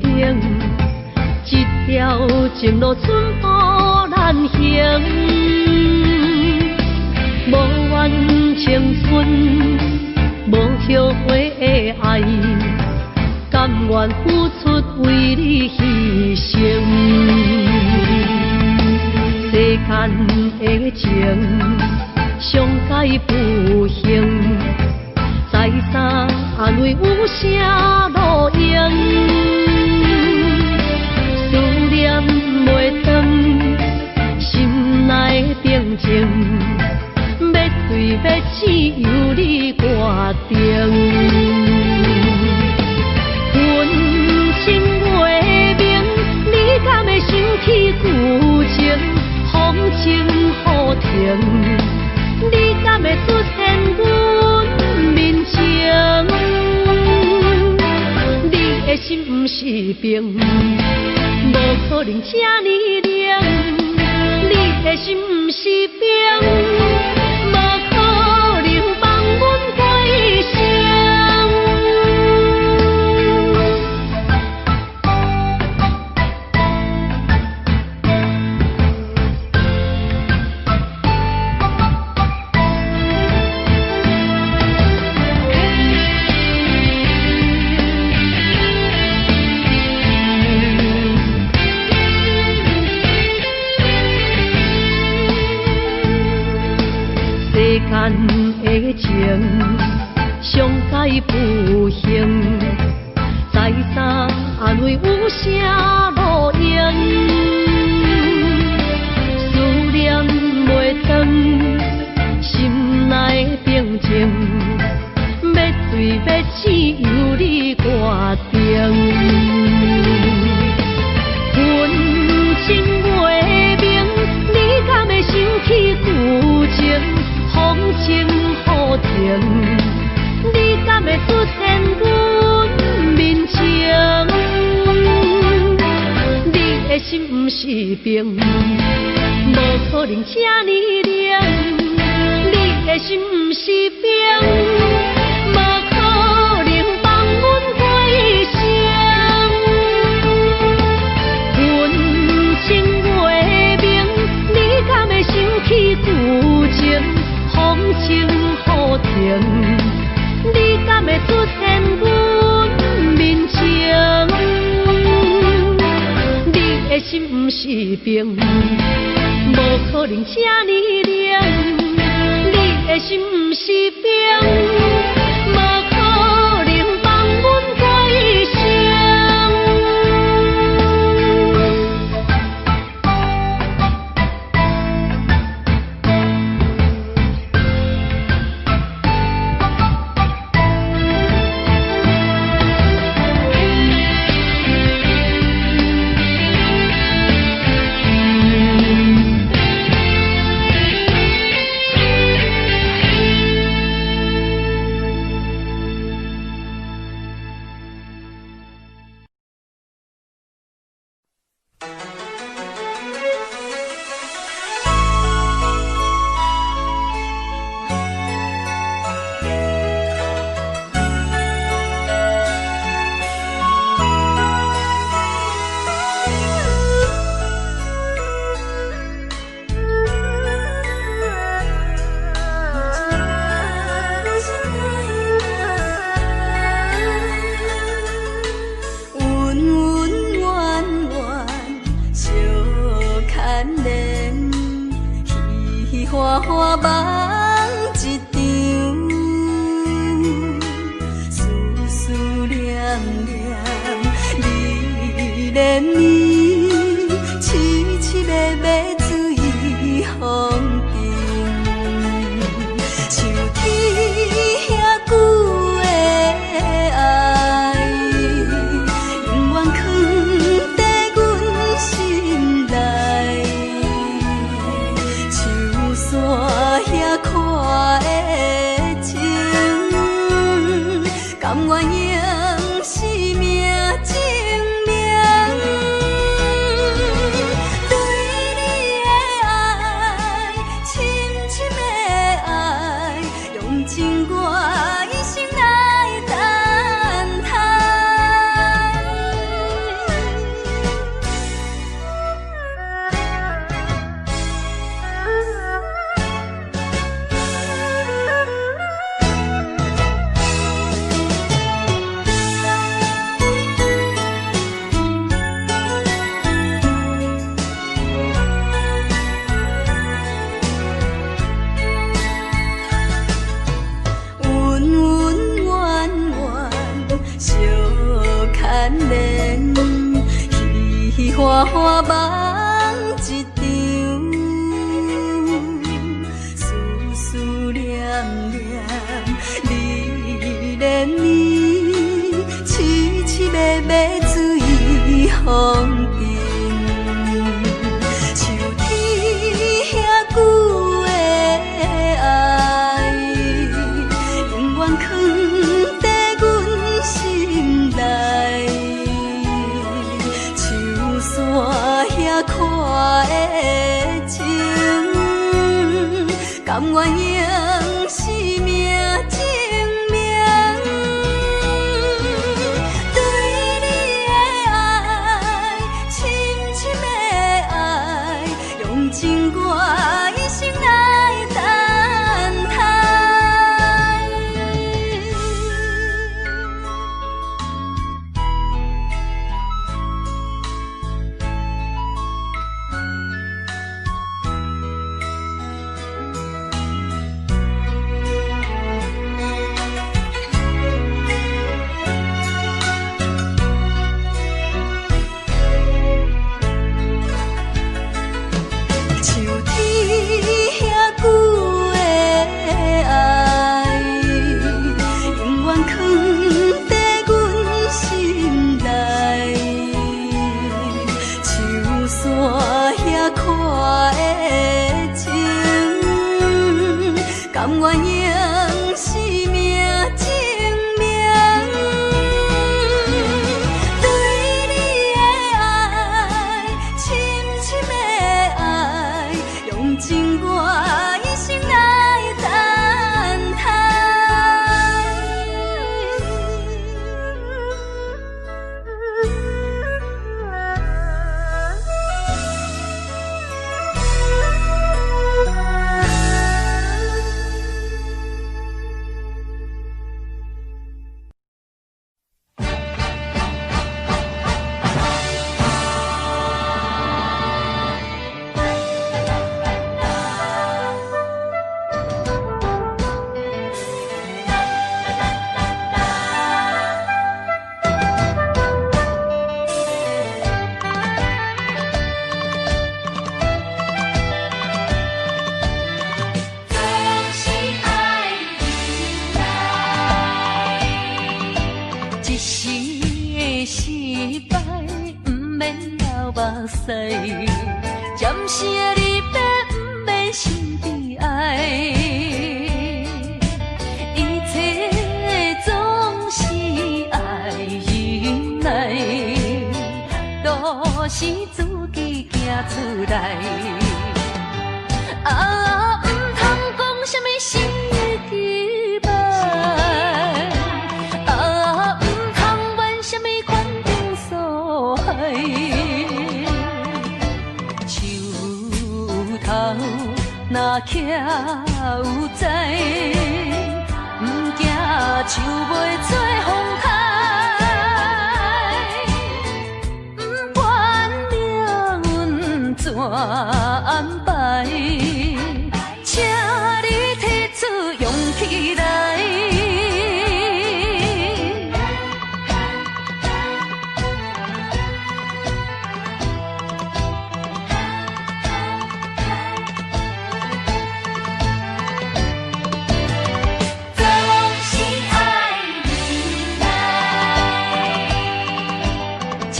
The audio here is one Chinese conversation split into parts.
冷，一条情路寸步难行。无怨青春，无后悔的爱，甘愿付出为你牺牲。世间的情，上界不幸。再三安慰有啥路用？思念袂断，心内的平静，要水要醒由你决定。阮心袂明，你敢会生起旧情？风情雨停，你敢会出现阮面前？你的心不是冰，无可能这呢冷。你的心不是冰，无可能放阮过生。世间的情，上界不幸。再三安慰有啥路用？思念袂断，心内的平静，要水要醒由你决定。阮情袂明，你敢会生起旧情？风情雨停，你敢会出现阮面前？你的心不是冰，无可能这呢冷。你的心不是冰，无可能放阮过生。阮情袂明，你敢会生起旧情？风情雨停，你敢会出现阮面前？你的心不是冰，无可能这呢冷。你的心不是冰，无可能放阮过生。花花梦一场，思思念念，你怜悯，凄凄的要水风停，像天遐久的爱，永远藏在阮心内。山遐看的情，甘愿用生命证明。花花梦一场，思思念念，你怜你，凄凄密密水风阵。像天遐久的爱，永远藏在阮心内。像山遐看的情，甘愿用生命证明。对你的爱，深深的爱，用尽我一生来等待。甘愿用生命证明，对你的爱，深深的爱，用尽我一生来等暂时的离别，不免心悲哀。一切总是爱忍耐，都是自己行出来。啊，唔通讲什么心的期盼，啊，唔通怨什么款定所害。头若徛有在，不惊树袂做风开，不管命运怎安排，请你提出勇气来。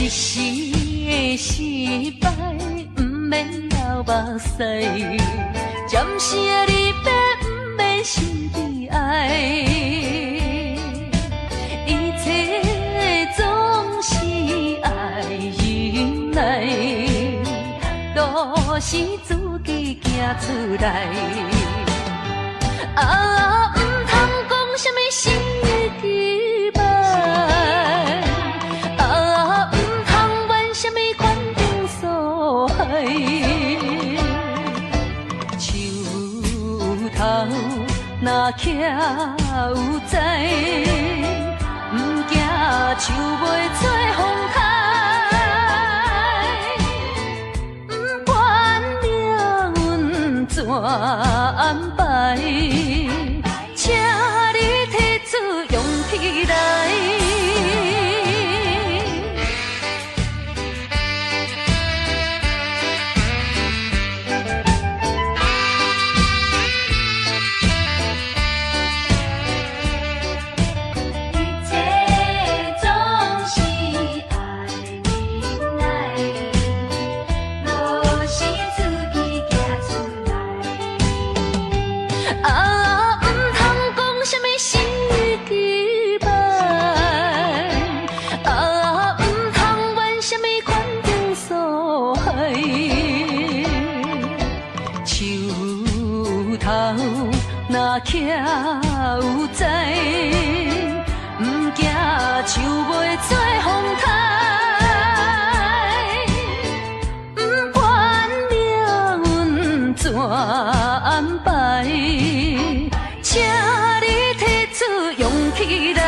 一时的失败，不免流目屎；暂时的离别，不免心悲哀。一切总是爱忍耐，都是自己行出来。啊，唔通讲什么心的期盼。头若徛有在，不惊树袂做风开，不管命运怎安排，请你提出勇气来。有知，不惊树袂做风台，不管命运怎安排，请你提出勇气来。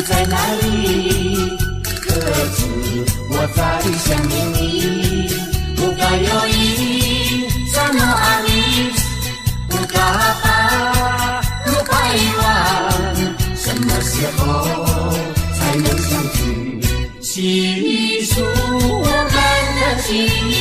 在哪里？可知我在想念你？不该有一三诺阿里，不该把，不该遗忘，什么时候才能相聚？细数我们的情谊。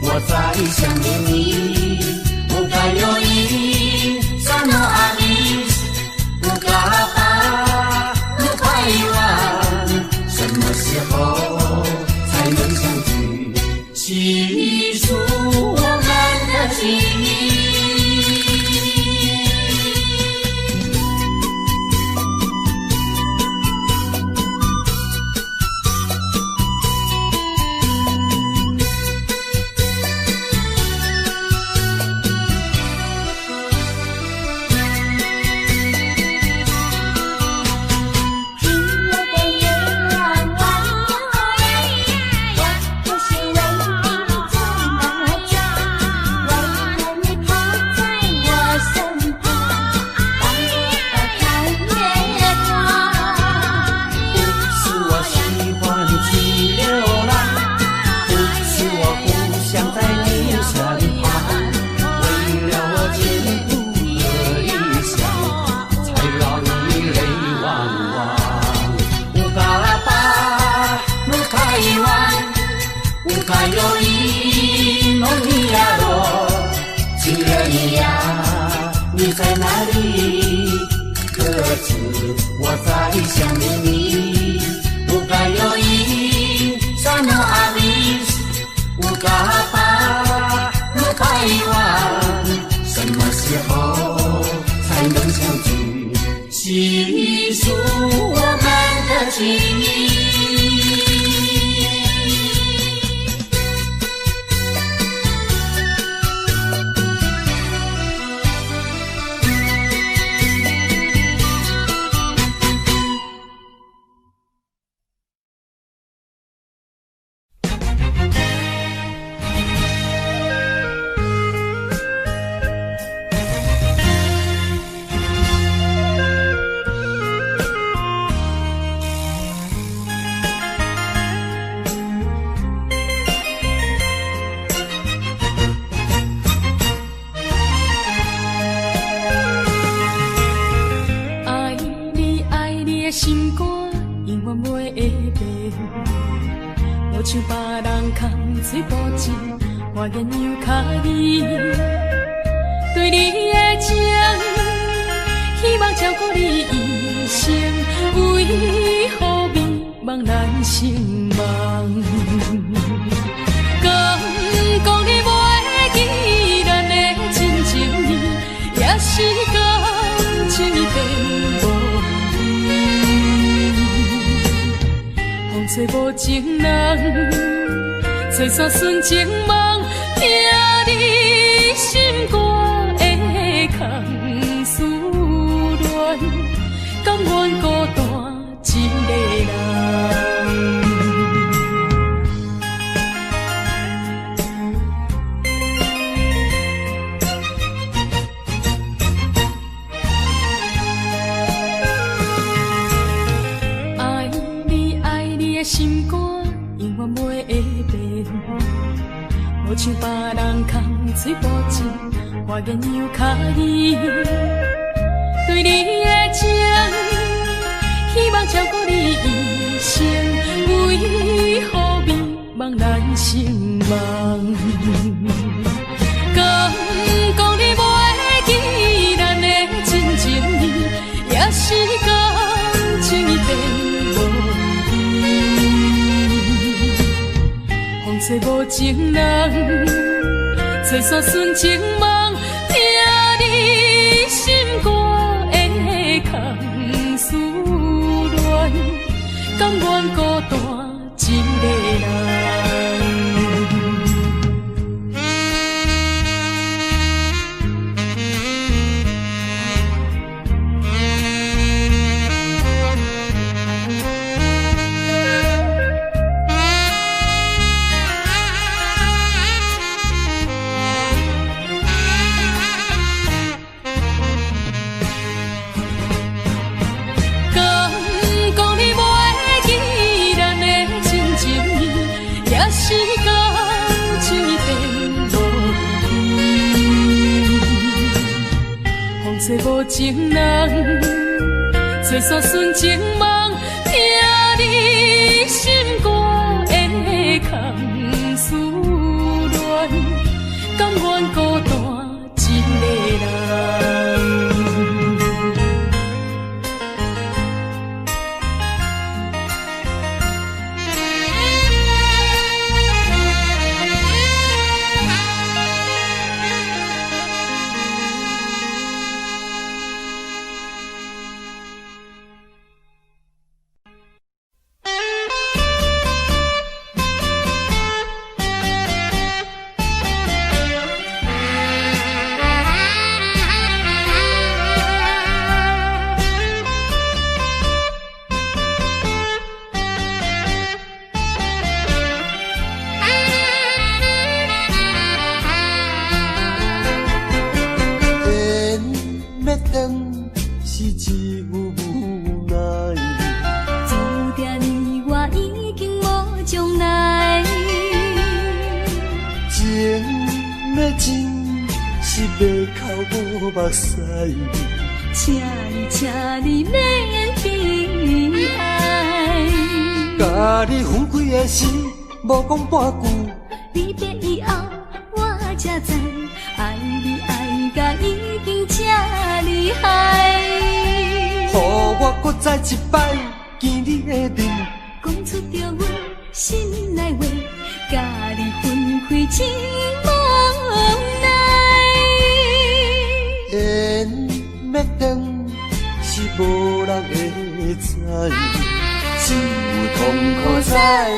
我在想念你，不该有一三诺阿里，不该把，不该遗忘，什么时候才能相聚？细数我们的情谊。你在哪里？可知我在想念你？不该有一三诺阿里，不该把，不该遗忘，什么时候才能相聚？细数我们的情谊。心肝永远袂会变，无像别人空嘴无情，我愿由脚你。对你的情，希望照顾你一生，为何迷茫难成梦？敢讲你袂记咱的亲情意，也是感情变无。风吹无情人，吹散纯情梦，听你心肝的空思恋，甘愿孤单一个人。心肝永远袂会变，无像别人空嘴无情，我愿由脚你。对你的情，希望照顾你一生，为何心梦。敢讲你袂记咱的真情意，也是感情已变无味。风吹无情人，吹煞纯情梦，听你心肝的空思恋，甘愿孤单一个人。找无情人，找煞纯情梦，听你心肝的空思恋，甘愿孤单一个人。请你免悲哀。甲你分开的时，无讲半句。离别以后，我才知，爱你爱甲已经这厉害。予我搁再一摆见你的面，讲出着阮心内话，甲你分开真无奈。缘要断是无人会知，只有痛苦在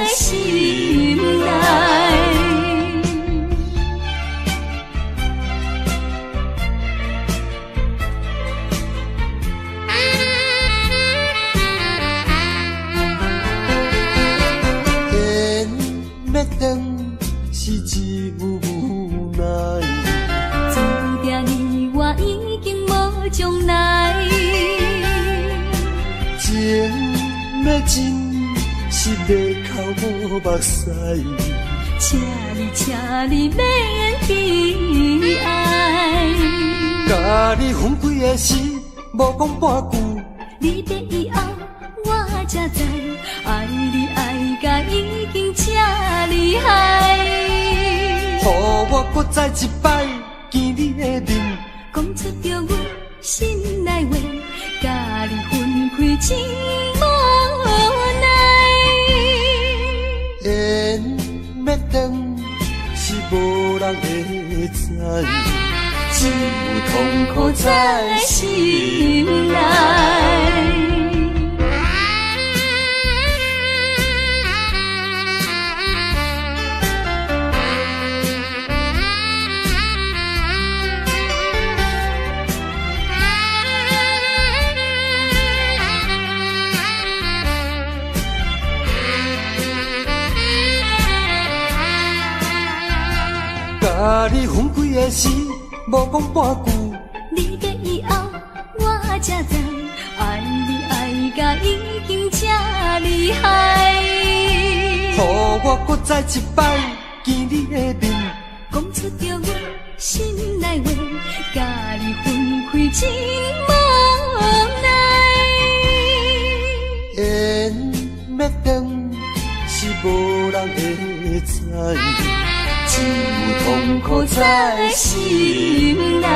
心内。是一无奈，注定你我已经无将来。情要真是要哭无目屎，请你免悲哀。甲你分开的时，无讲半句。离别以后，我才知，爱你爱甲已经这厉害。予我搁再一摆见你的面，讲出着阮心内话，甲你分开真无奈。缘要断是无人会知，只有痛苦在心内。甲你分开的时，无讲半句。离别以后，我才知，爱你爱甲已经这厉害。予我搁再一摆见你的面，讲出着阮心内话，甲你分开真无奈。缘要断是无人会知，只有痛苦在心内。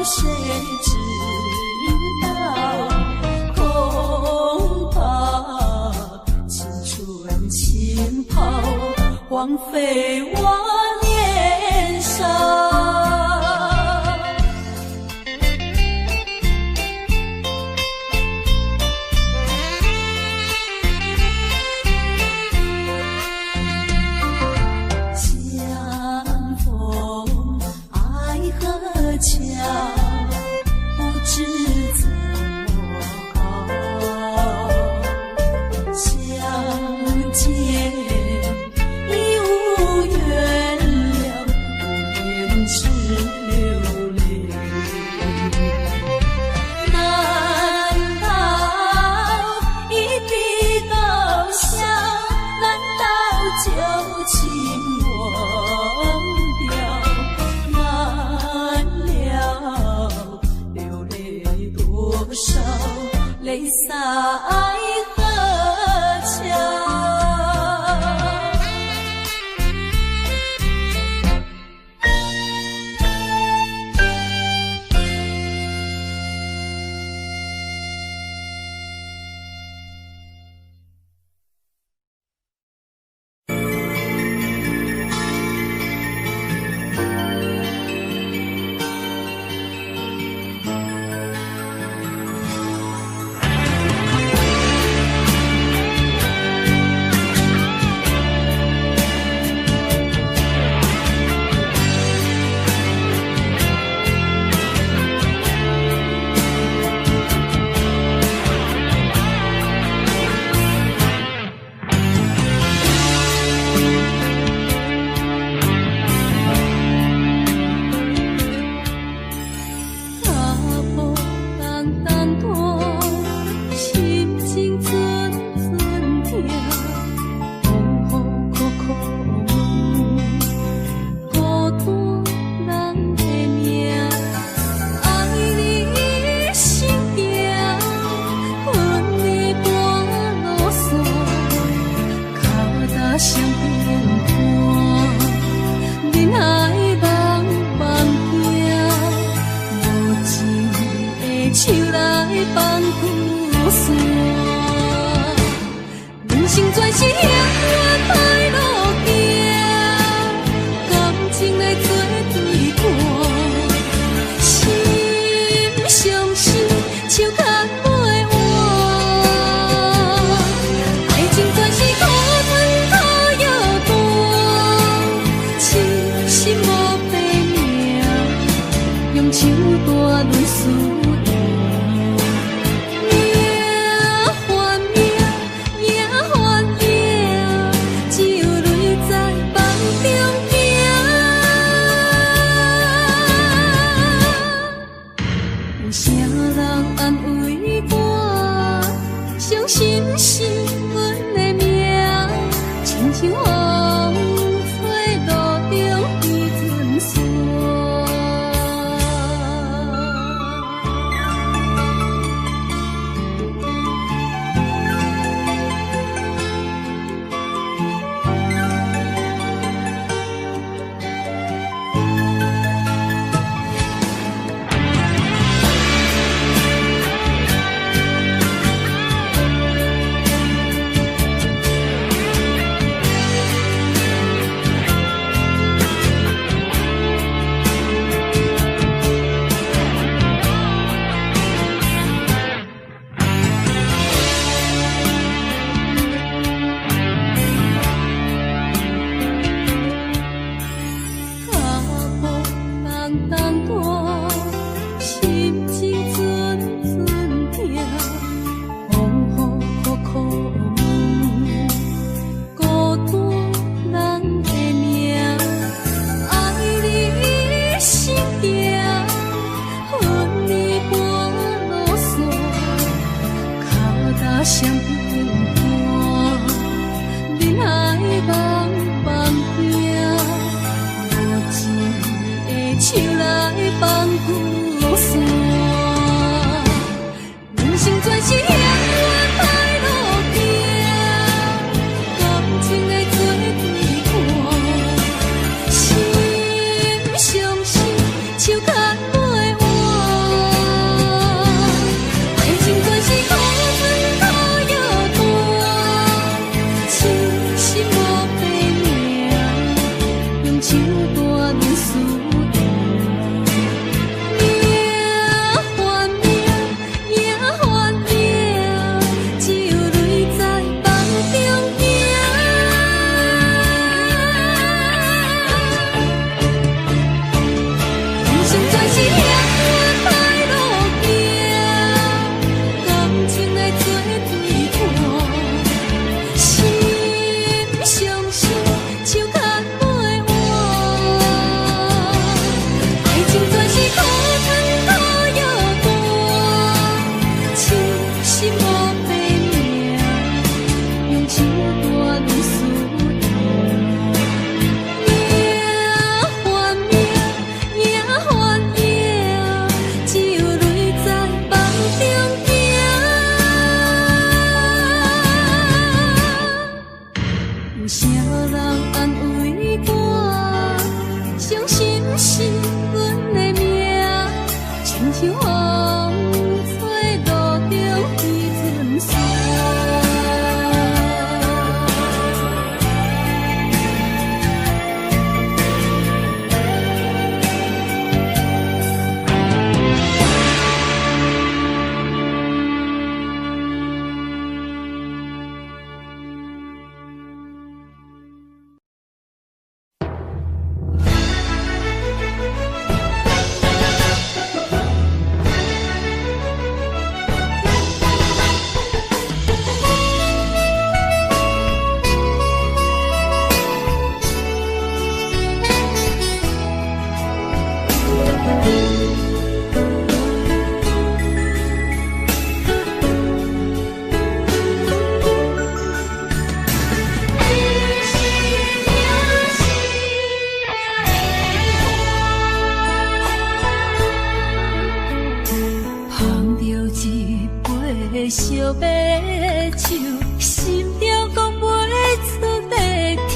谁知道？恐怕青春轻跑，荒废我年少。不知怎么好，相见已无缘了，无言只流泪。难道一笔勾销？难道旧情忘掉？多少泪洒爱河桥？像风吹路中彼阵雪。小白手，心中讲袂出的痛。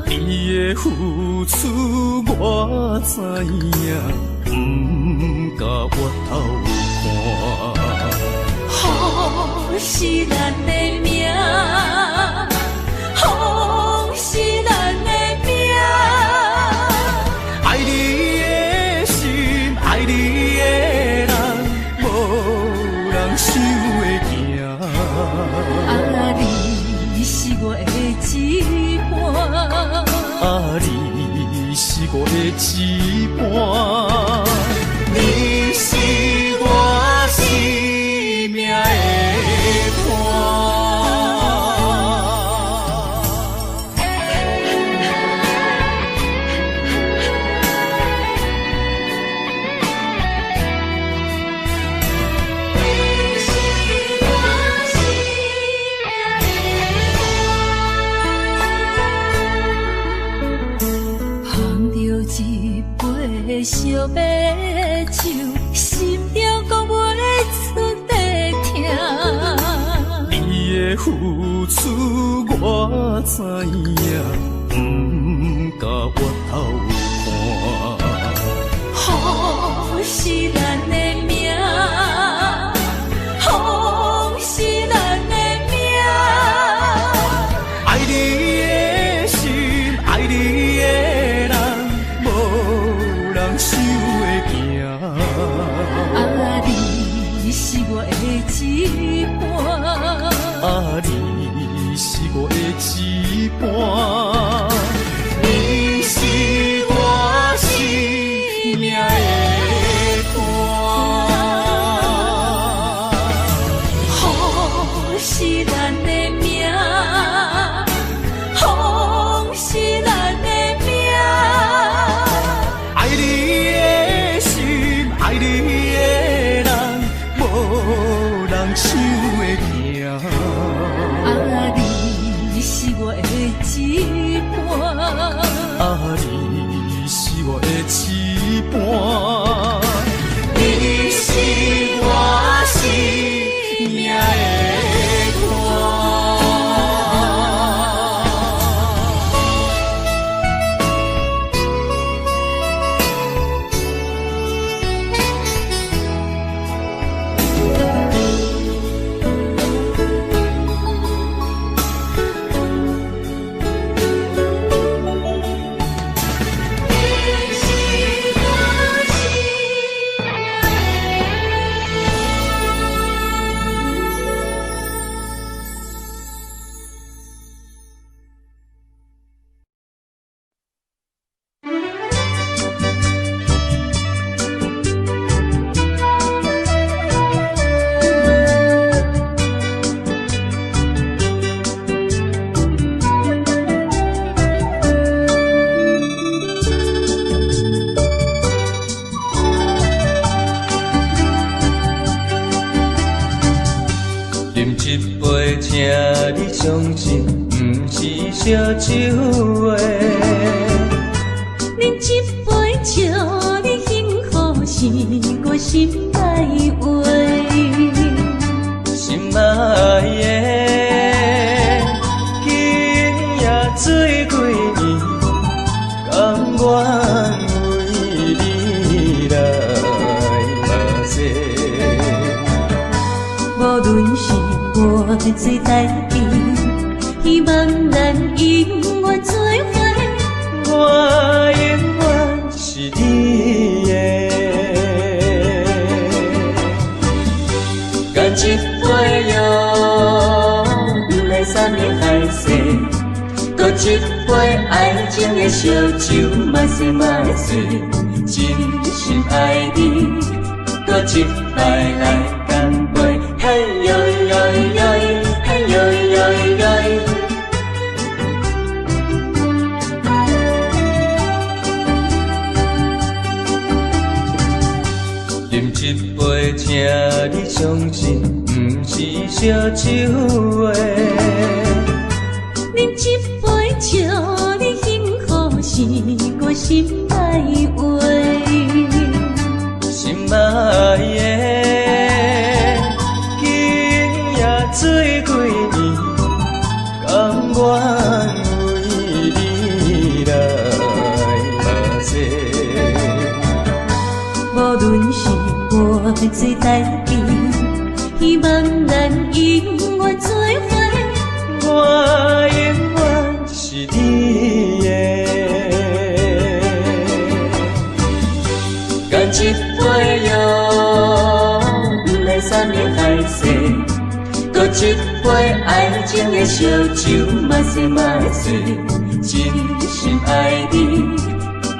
你的付出我知影，不甲我头看。风是咱的命，风是咱的命。爱你的心，爱你的人，无人想会行。啊，你是我的一半。啊，你是我的一半，你是我生命的伴。小白手，心中讲袂出的痛。你的付出我知影，不甲我头看。风是咱的命，风是咱的命。爱你的心，爱你的人，无人想会行。啊，你是我的一半。啊，你是我的一半，你是我生命的伴。风是咱的命，风是咱的命。爱你的心，爱你的人，无人想会行。啊，你是我的一半。啊，你是我的一半，你是我生命的伴。请你相信，不是烧酒话。饮一杯祝你幸福，是我心内话。心爱的，今夜水几年，甘愿为你来。做代志，希望咱永远做伙。我永远是你的。干一杯药，不来三年海誓，搁一杯爱情的烧酒，嘛是嘛是，真心爱你，搁一摆来干杯，嘿呦呦呦，嘿呦呦呦。饮一杯，请你相信，不是烧酒话。饮一杯，祝你幸福，是我心爱话。心爱的，今夜醉几年，甘愿为你来跋涉。无论是我做代志，希望咱永远做伙。我永远是你的。干一杯药，不来三年海誓，搁一杯爱情的烧酒，嘛是嘛是，真心爱你，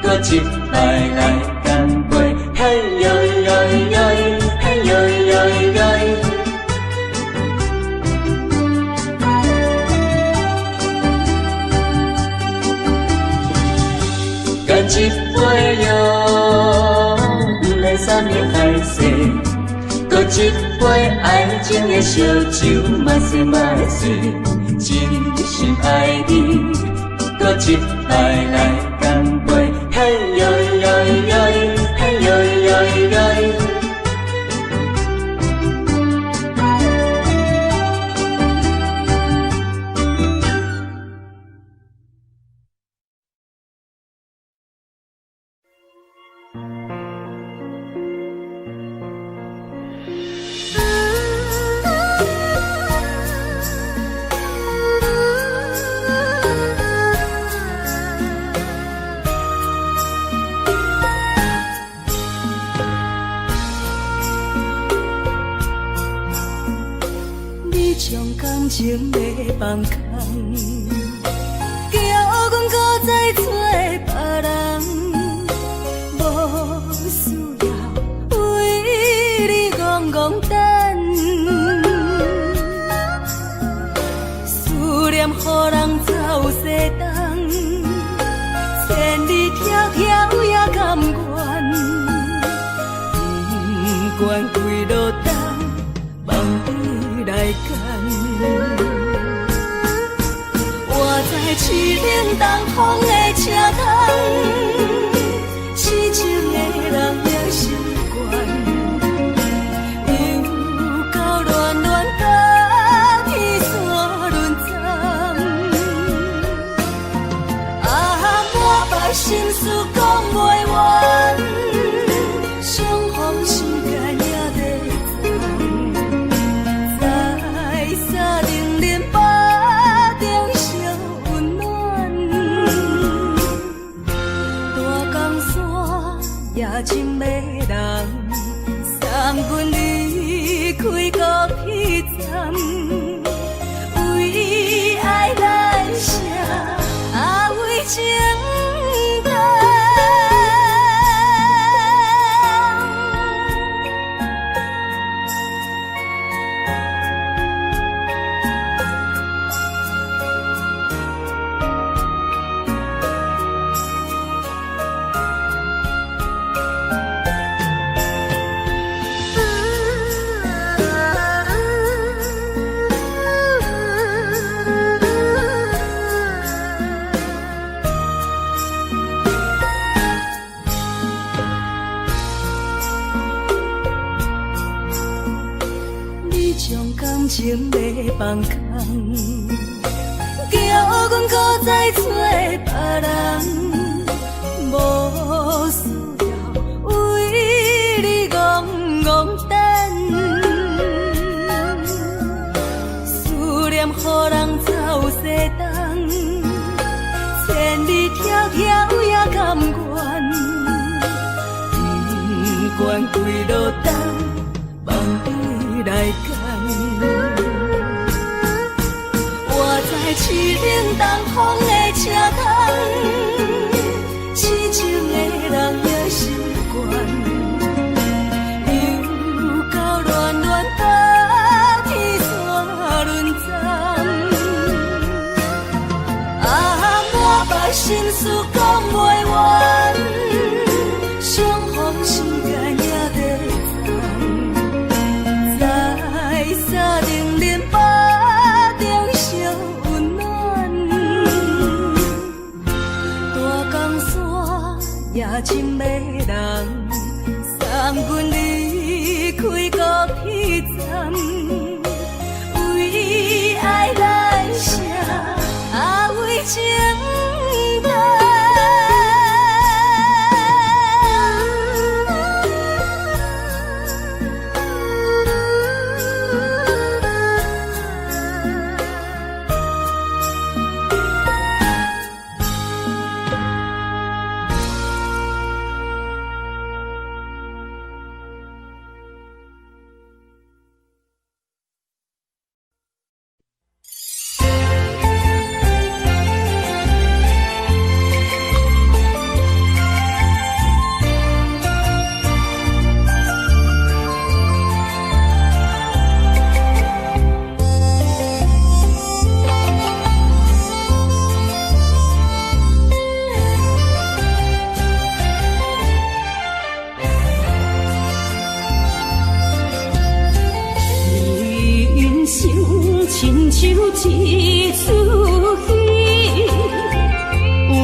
搁一摆来干杯，嘿呦呦呦，嘿呦呦呦。干一杯药，不来三年海誓，搁一杯爱情的烧酒，嘛是嘛是，真心爱你，搁一摆来干杯，嘿呦呦呦，嘿呦呦呦。感情要放空，叫阮搁再找别人，无需要为你戆戆等，思念予人走西东，千里迢迢也甘愿，不管几路东，梦伊来干。我在市岭东风的车头，痴情的人了心愿，又到乱乱甲彼山论站。啊，满腹心事讲袂完，相逢时间也在在沙冷冷巴中烧温暖，大江山夜深要人，送阮离开国彼站，为爱来写为情长。感情要放空，叫阮搁再找别人，无需要为你戆戆等，思人走西东，千里迢迢也甘愿，不管几落冬，梦里来赶。我在市岭东风的车窗，痴情的人也习惯。心事讲袂完，相逢时间也在在沙冷冷巴中烧温暖。大江山夜深迷人，送阮离开孤僻站，为爱来写为情。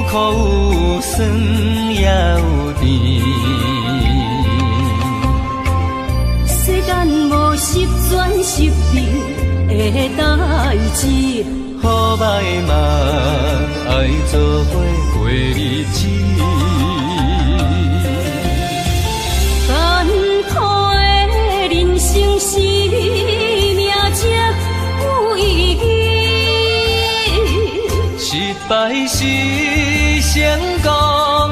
有酸也有甜，世间无十全十美的代志，好歹嘛爱做伙过日子。艰苦的人生是命才有意义，失败是成功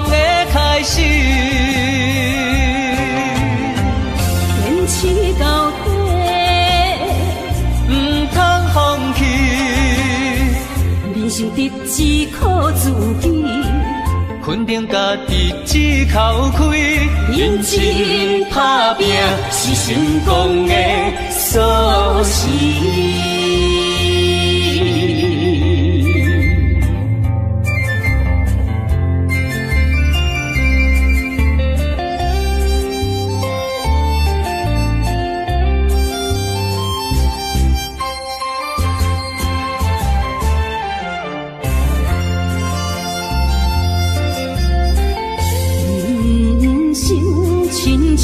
的开始，坚持到底，唔通放弃。人生得只靠自己，肯定家己只口开，认真打拼是成功的锁匙。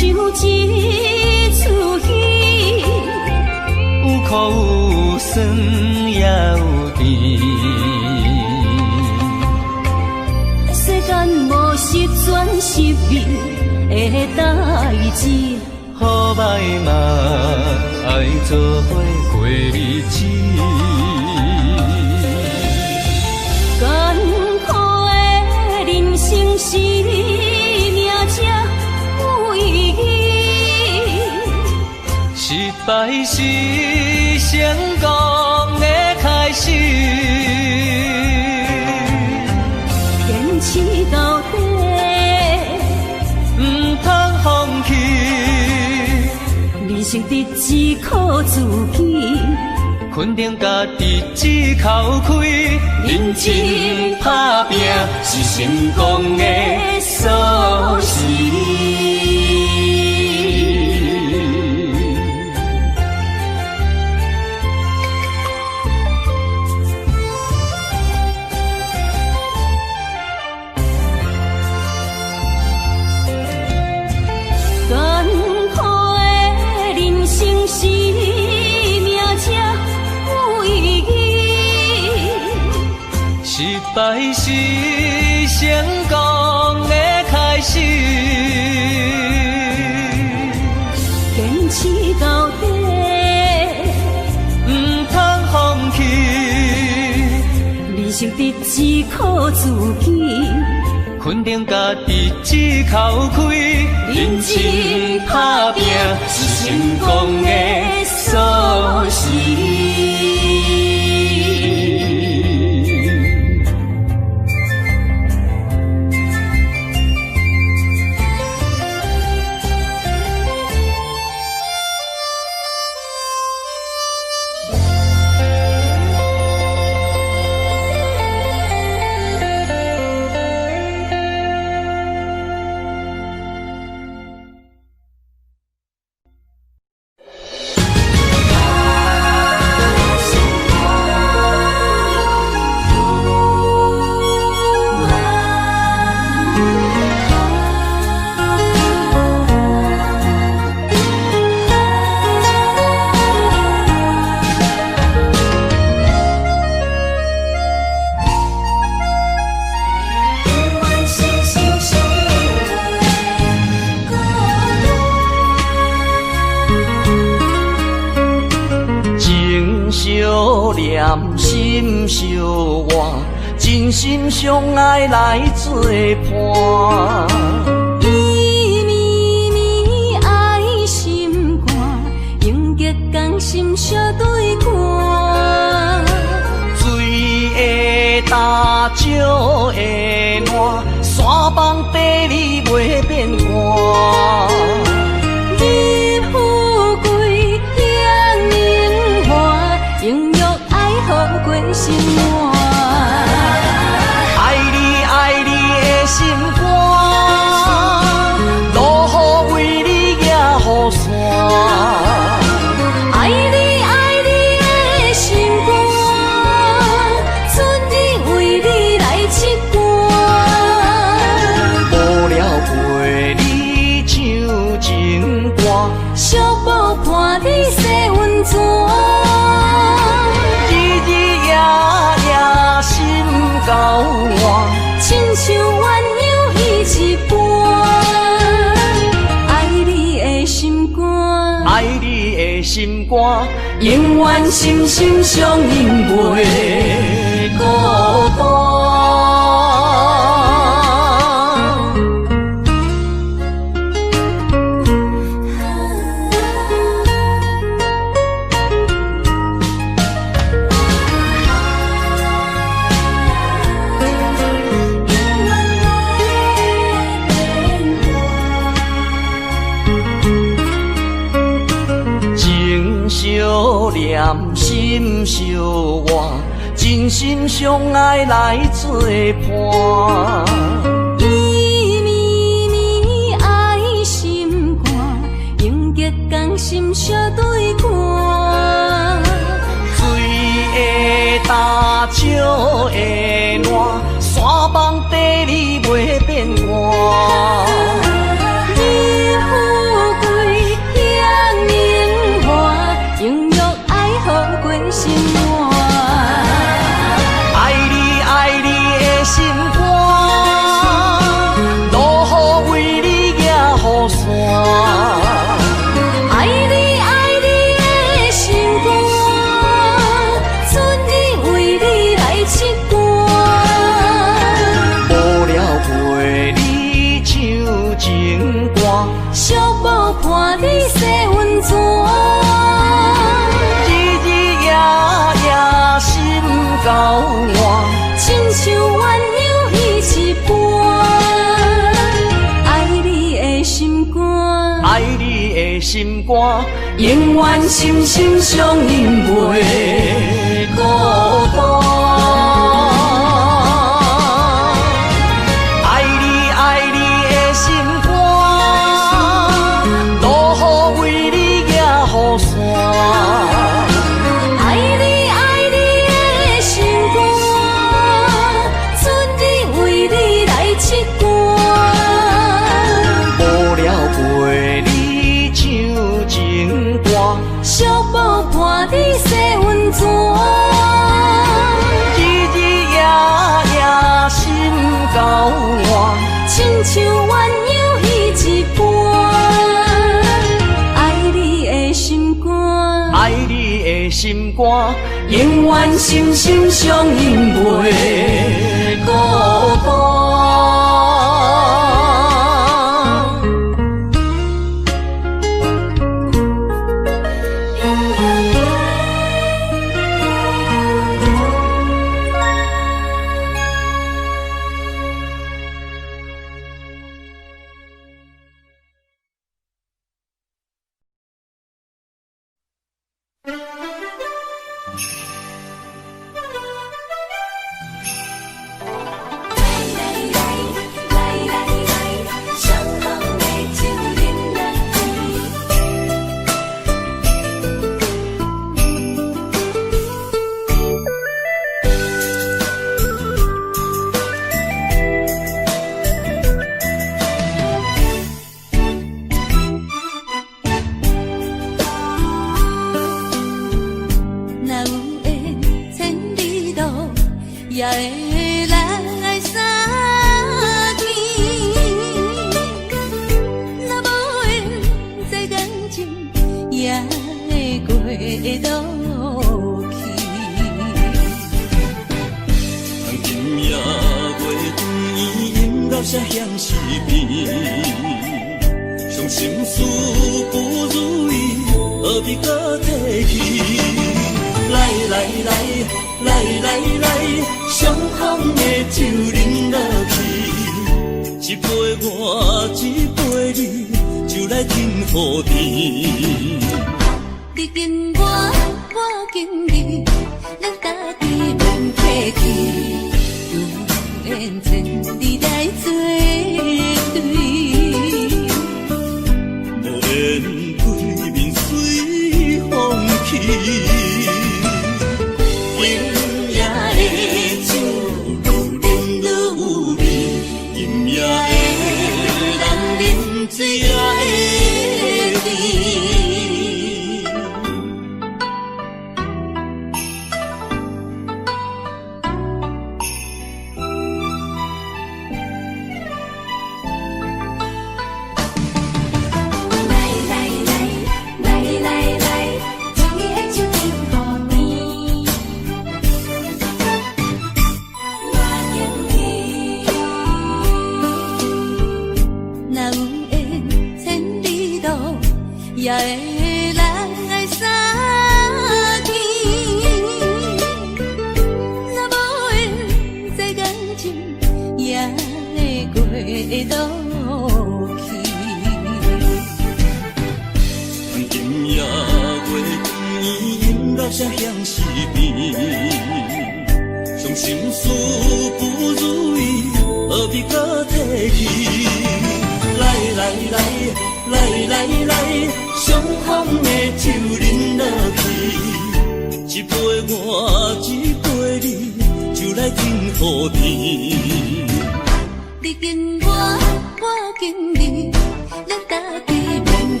像一出戏，有苦有酸也有甜，世间无十全十美的代志，好歹嘛爱做伙过日子。艰苦的人生是命才有意义，失败是成功的开始，坚持到底，唔通放弃。人生得只靠自己，肯定家己只口开，认真打拼是成功的锁匙。艰苦的人生是命才有意义，失败是成功的开始，坚持到底，唔通放弃。生得只靠自己，肯定家己只口开，认真打拼是成功的锁匙。心相换，真心相爱来作伴。伊绵绵爱心肝，永结同心相对看。水的大，石的烂，山崩地裂袂变卦。你富贵享荣华，永浴爱好过生活。爱你爱你的心肝，路雨为你行雨伞。爱你爱你的心肝，春日为你来七歌。无聊陪你唱情歌，小宝伴你洗温泉。日日夜夜心交换，亲像鸳鸯彼一半。爱你的心肝，爱你的心肝，永远心心相印袂孤单。相念心相换，真心相爱来作伴。伊绵绵爱心肝，永结同心相对看。水的大，石的烂，山崩地裂袂变卦。你富贵享荣华，永浴爱好过生活。爱你爱你的心肝，路雨为你行雨伞。爱你爱你的心肝，春日为你来七歌。无聊陪你唱情歌，小宝伴你洗温泉。日日夜夜心交换，亲像鸳鸯彼一半。爱你的心肝，爱你的心肝，永远心心相印袂孤单。爱你爱你的心肝，路雨为你行雨伞。爱你爱你的心肝，春日为你来七歌。无聊陪你唱情歌，小宝伴你洗温泉。日日夜夜心交换，亲像鸳鸯彼一半。爱你的心肝，爱你的心肝，永远心心相印袂孤单。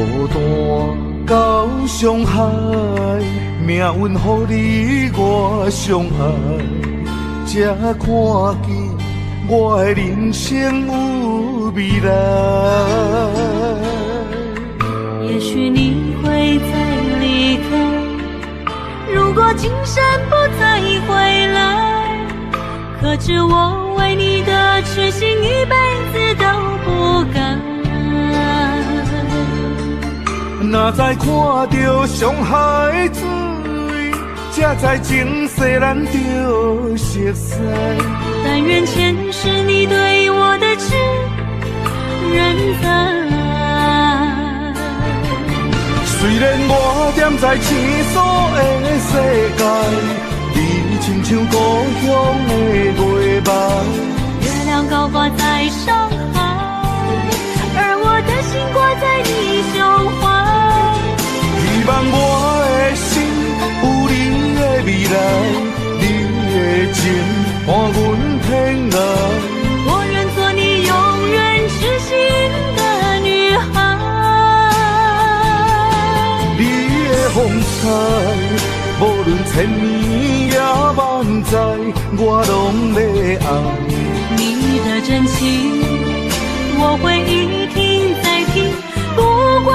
孤单到上海，命运予你我相爱，才看见我的人生有未来。也许你会再离开，如果今生不再回来，可知我为你的痴心一辈子都不改。若再看到上海水，才知前世咱就熟悉。但愿前世你对我的痴仍在。虽然我踮在青锁的世界，你亲像故乡的月白。月亮高挂在上海，而我的心挂在你胸怀。希望我的心有你的未来，你的情伴阮天涯。我愿做你永远痴心的女孩。你的风采，无论千年也万载，我拢要爱。你的真情，我会一听再听，不会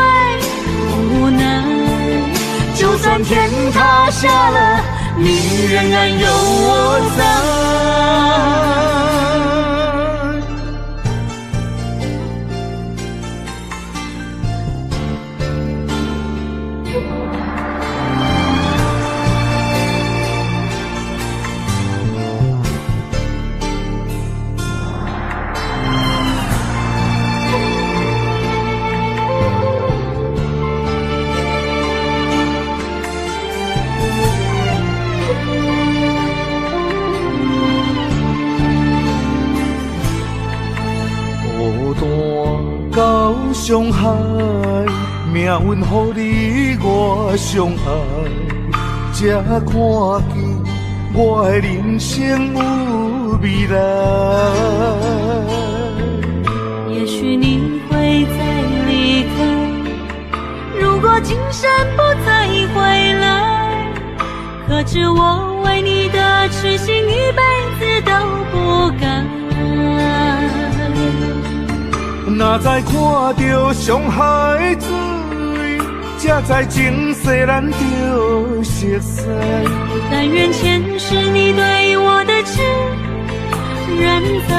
无奈。就算天塌下了，你仍然有我在。到上海，命运予你我相爱，才看见我的人生有未来。也许你会再离开，如果今生不再回来，可知我为你的痴心一辈子都不改。若再看到上海水，才知前世咱就熟悉。但愿前世你对我的痴仍在。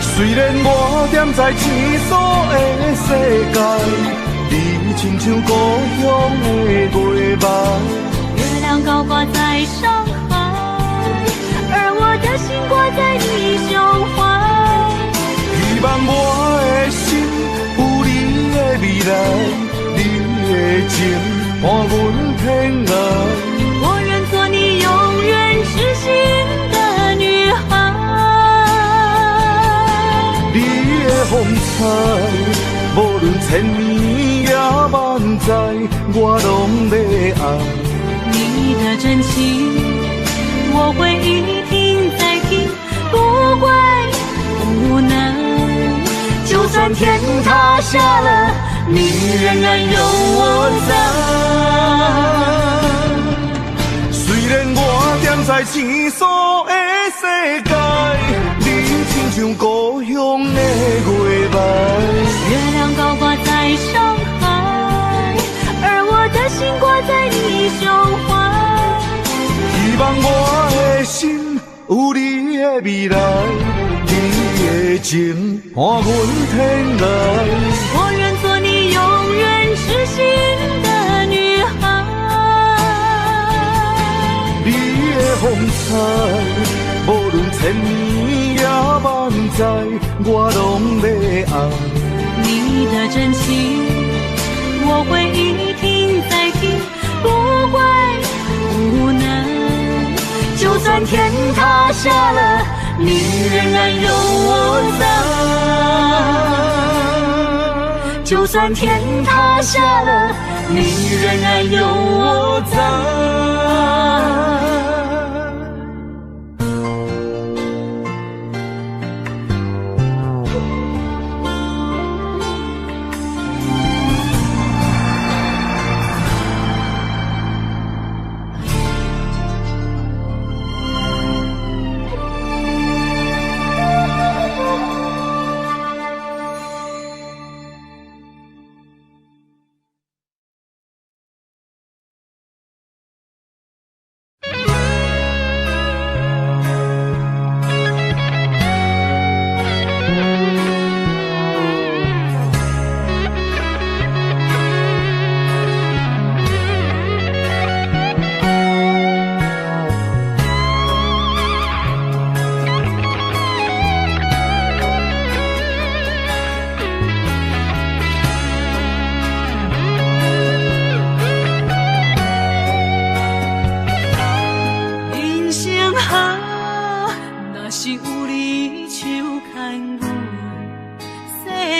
虽然我踮在青锁的世界，你亲像故乡的月白。月亮高挂在上海，而我的心挂在你胸怀。希望我的心有你的未来，你的情伴阮天涯。我愿做你永远痴心的女孩。你的风采，无论千年也万载，我拢要爱。你的真情，我会一听再听，不会无奈。就算天塌下了，你仍然有我在。虽然我踮在青锁的世界，你亲像故乡的月白。月亮高挂在上海，而我的心挂在你胸怀。希望我的心有你的未来，你的情伴阮天涯。我愿做你永远痴心的女孩。你的风采，无论千年也万载，我拢要爱。你的真情，我会一听再听，不会无奈。就算天塌下了，你仍然有我在。就算天塌下了，你仍然有我在。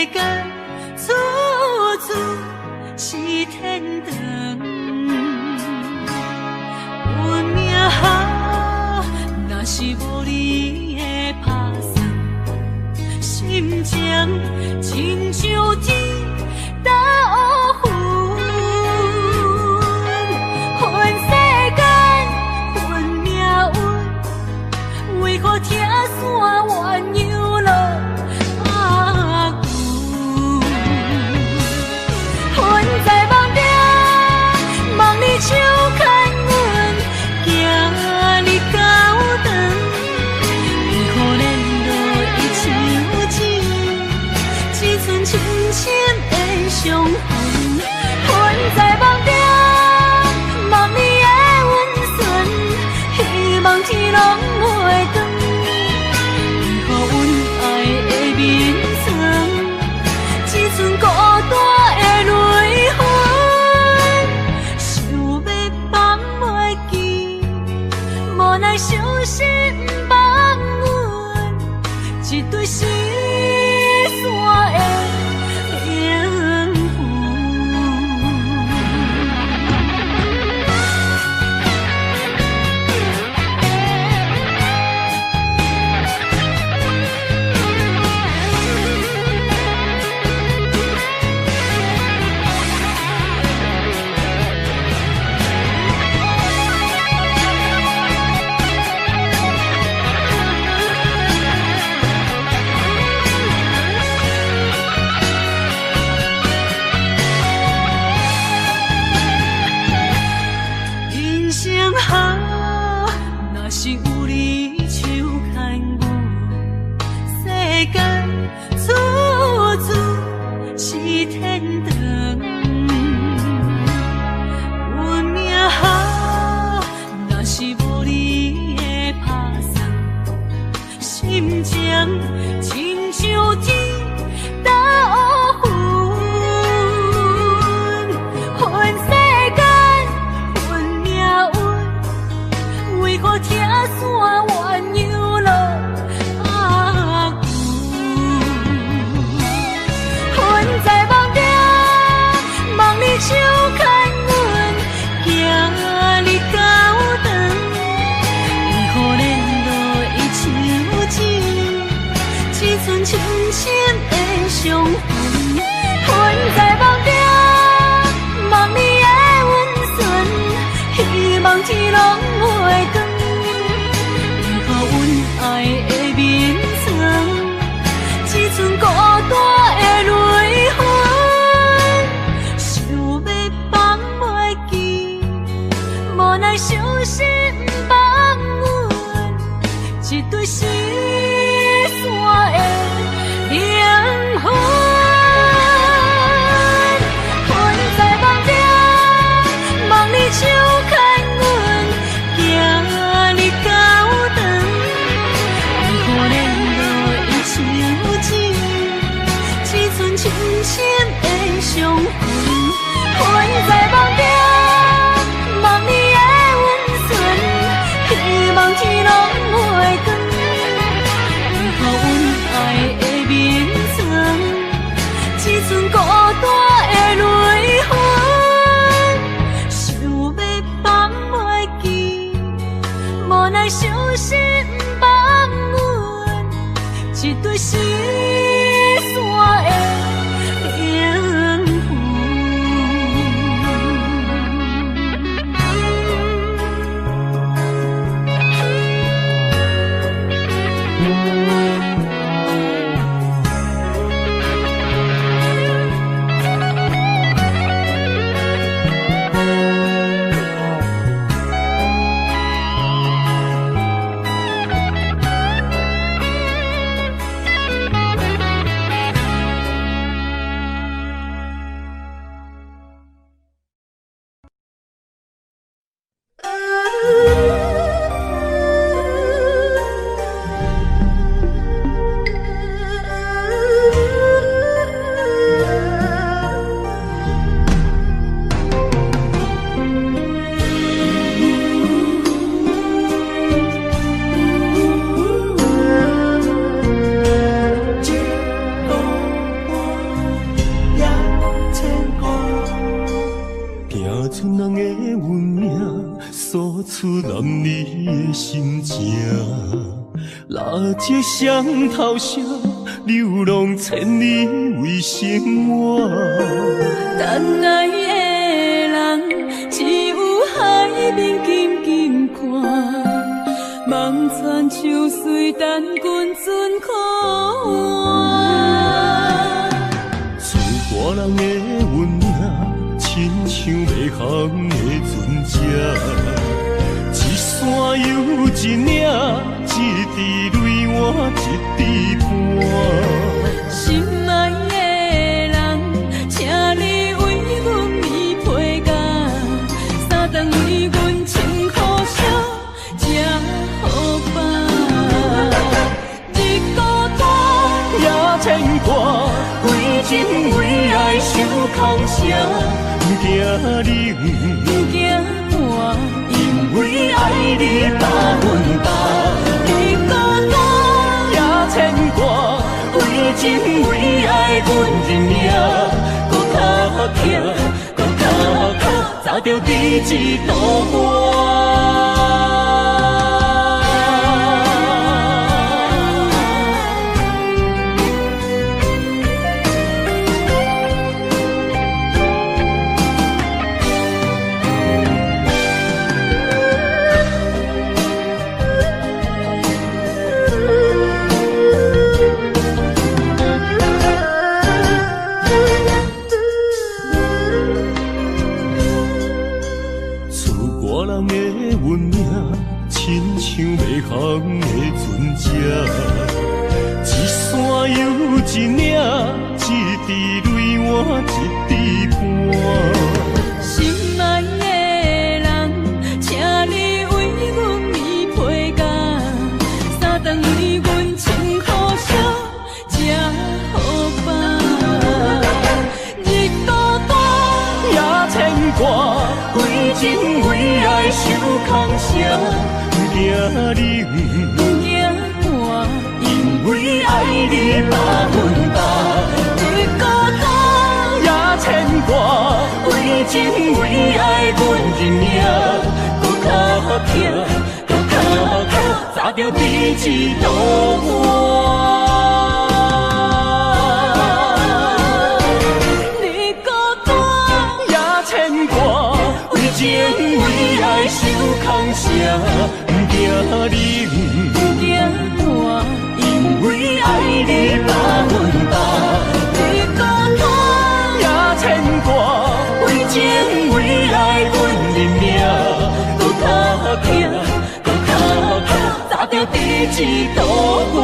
间处处是天堂。运命好，若是无你的打算，心情亲像天打乌云。恨世间，恨命运，为何听山怨又落阿牛？恨在梦中，梦里手牵阮，行你高长，为何连落伊像钱，只剩深深的伤痕。恨在梦中，梦里的温存，希望天拢袂长。为何阮爱的眠床，只剩孤单的泪痕？想要放袂记，无奈伤心放阮，一对失散的灵魂。人生好，若是有你手牵阮，世间处处是天堂。运命好，若是无你的打算，心情亲像天打乌云。恨世间，恨命运，为何听山怨又落阿牛？恨在梦中，梦里手牵阮，行你高长，为何连落伊像钱，只剩深深的伤痕。恨在梦中，梦里的温存，希望天拢袂长。为何阮爱的眠床，只剩孤单的泪痕？想要放袂记，无奈伤心放阮，一对失散的灵魂。恨在梦中，梦里手牵阮，行你高长，为何连落伊像钱，只剩深深的伤痕。恨在梦中，梦里的温存，希望天拢袂长。为何阮爱的眠床，只剩孤单的泪痕？想要放袂记，无奈伤心放阮，一对失散的灵魂。出男儿的心情，蜡烛双头烧，流浪千里为生活。等爱的人，只有海面静静看，望穿秋水等君准可换。厝外人的温暖，亲像袂航的船只，一山又一岭，一滴泪换一滴汗。心爱的人，请你为阮披被甲，三顿为阮穿苦烧，吃好饱。日孤单也牵挂，为情为爱受空城。不惊冷，不惊寒，因为爱你百分百。日孤单也牵挂，为情为爱阮认命，搁较疼，搁较靠，早着第一道花。亲像袂航的船只，一山又一岭，一滴泪换一滴汗。心爱的人，请你为阮披被甲，三顿为阮穿苦烧，吃好饱。日孤单也牵挂，为情为爱受空城。不惊冷，不惊寒，因为爱你百分百。日孤单也牵挂，为情为爱阮认命，搁较疼，搁较靠，早着第一道花。日孤单也牵挂，为情为爱受空城。不惊冷，不惊寒，因为爱你百分百。日孤单也牵挂，为情为爱阮认命，搁较疼，搁较靠，早着第一道花。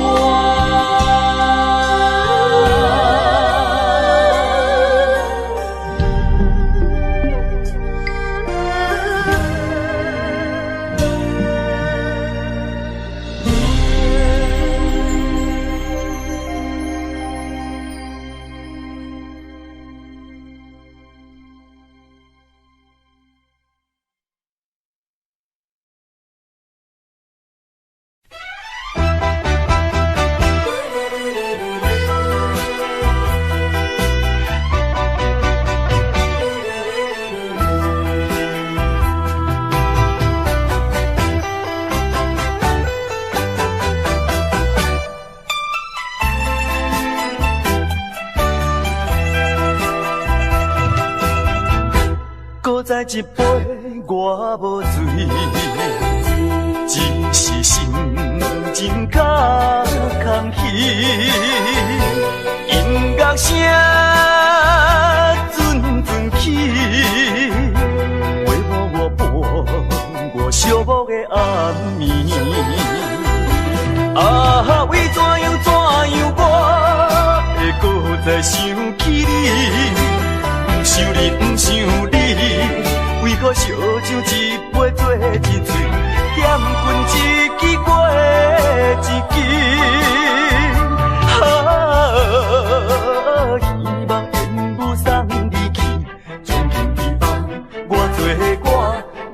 再一杯我无醉，只是心情较空虚。音乐声阵阵起，陪伴我伴我寂寞的暗暝。啊，为怎样我会搁再想起你？不想你，不想你，为何烧酒一杯做一醉，嫌君一支过一支。希望烟雾送你去，从今以后我做我，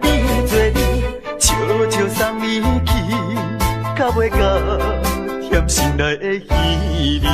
你做你，悄悄送你去，到尾到甜心内的稀里。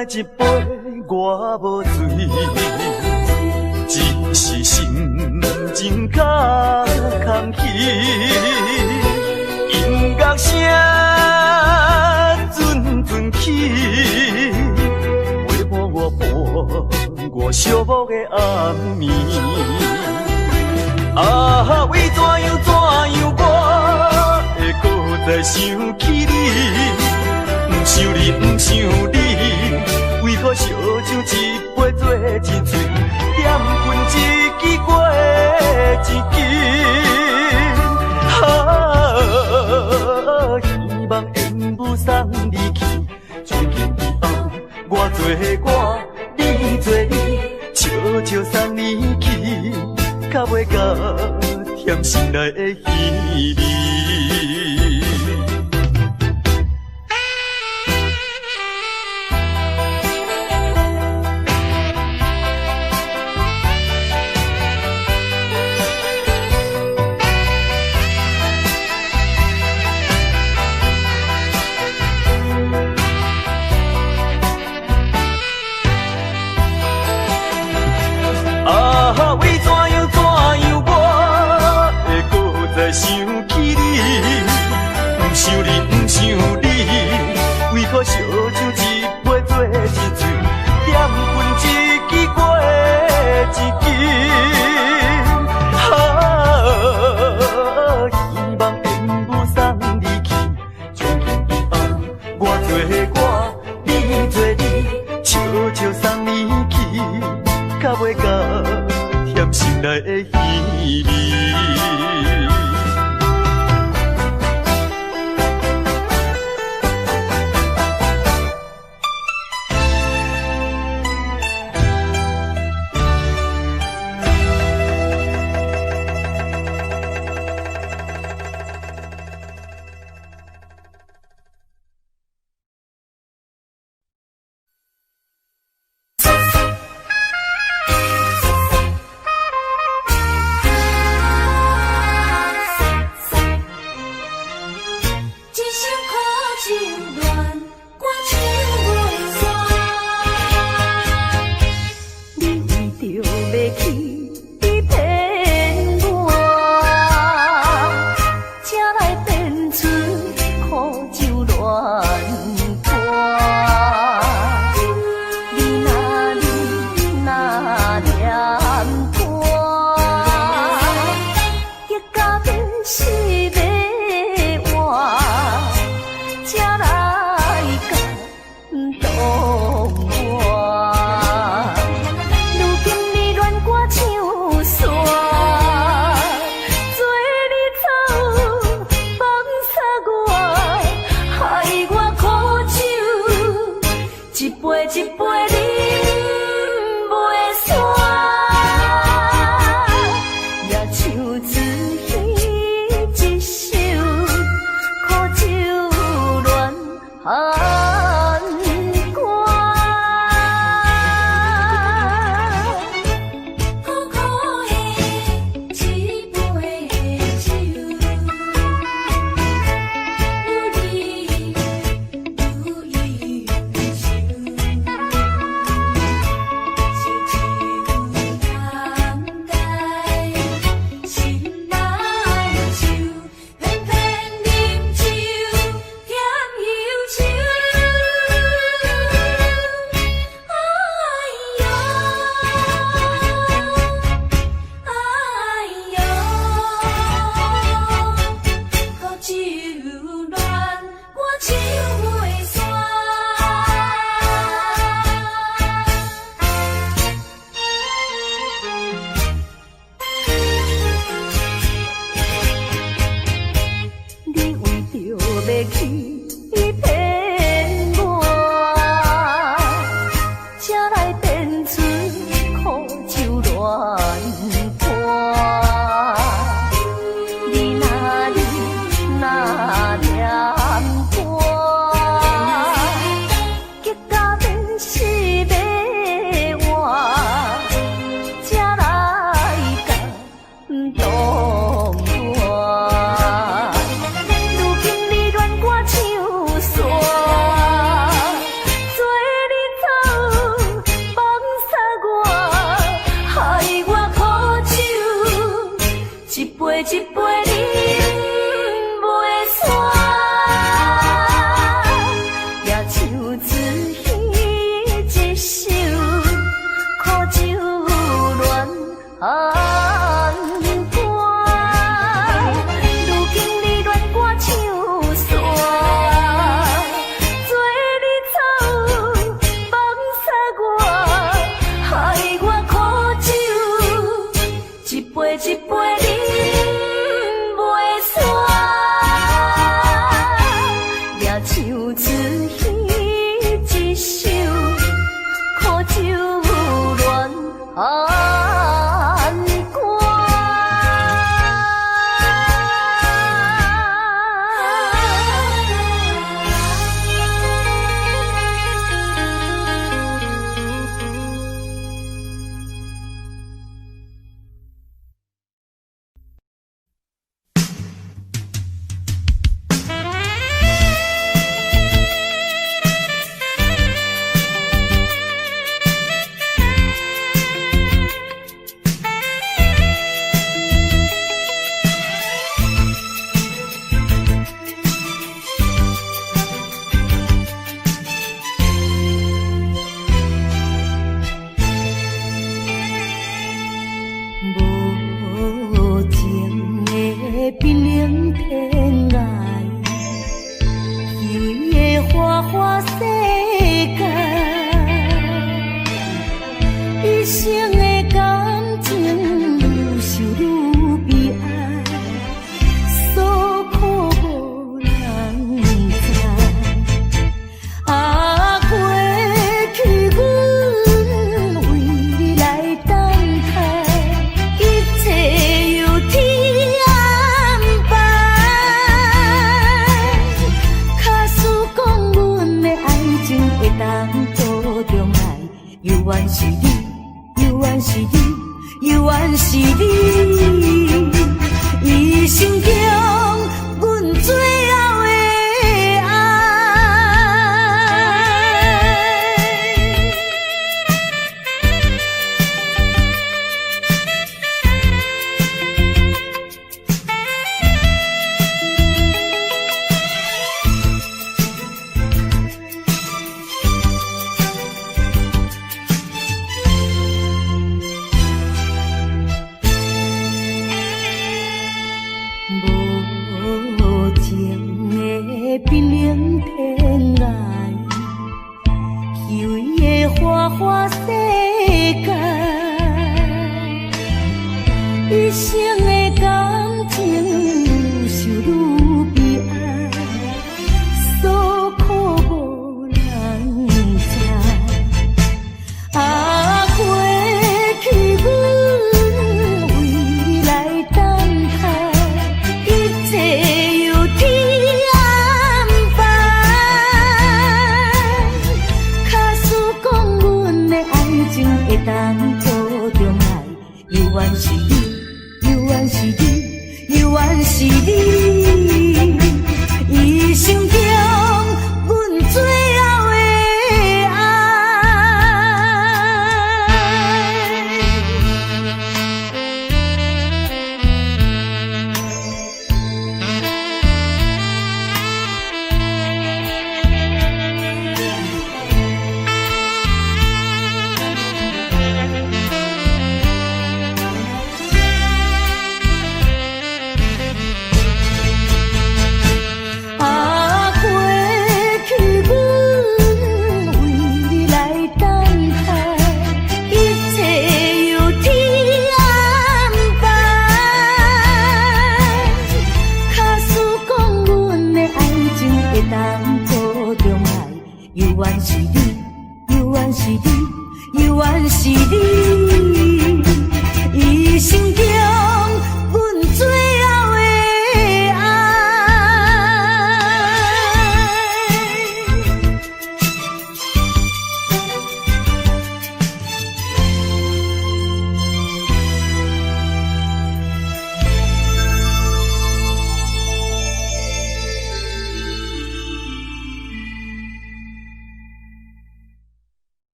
来一杯我无醉，只是心情较空虚。音乐声阵阵起，陪伴我伴我寂寞的暗暝。啊，为怎样我会搁再想起你？不想你，不想你，为何烧酒一杯做一醉，点分一支过一支。啊，希望缘不送你去，从今以后我做我，你做你，悄悄送你去，较袂甲甜心内的稀微。为怎样我会搁再想起你？不想你，不想你，为何烧酒一杯做一醉，点分一支过一支。啊，希望缘不送你去，从今以后我做我，你做你，悄悄送你去，较袂甲甜心内的稀微。杯一杯饮袂煞，也像自戏一首苦酒乱寒歌。如今你恋我唱煞，做你走放撒我，害我苦酒一杯一杯饮袂煞，也像自戏一首苦酒乱寒歌。无情的冰冷天涯，虚伪的花花世界，一生的感情愈想愈悲哀，所苦无人知。啊，过去阮为你来等待，一切由天安排。假使讲阮的爱情会当保重来，犹原是你，犹原是你，犹原是你，一生中阮最后的爱。无情的冰冷天涯，虚伪的花花世界，一生的感情愈想愈悲哀，所苦无人知。啊，过去阮为你来等待，一切由天安排。假使讲阮的爱情会当保重来，犹原是你，犹原是你，犹原是你，一生中阮最后的爱。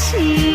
朋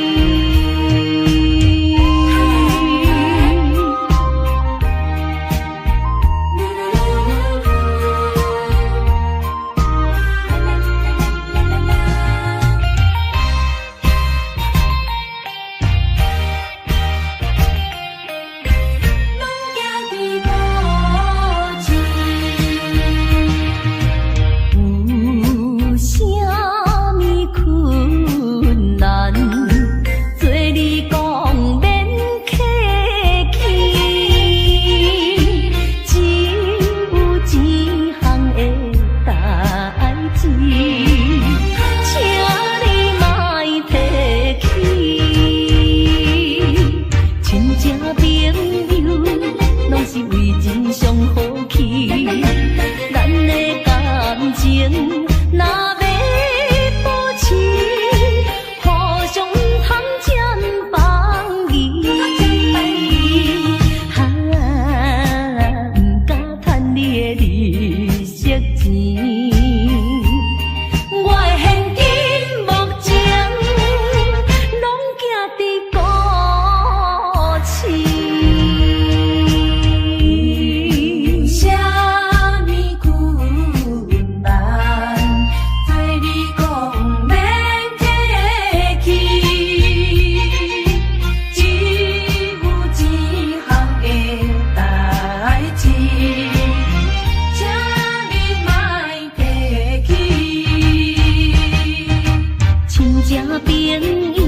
友，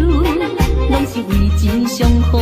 拢是为情上好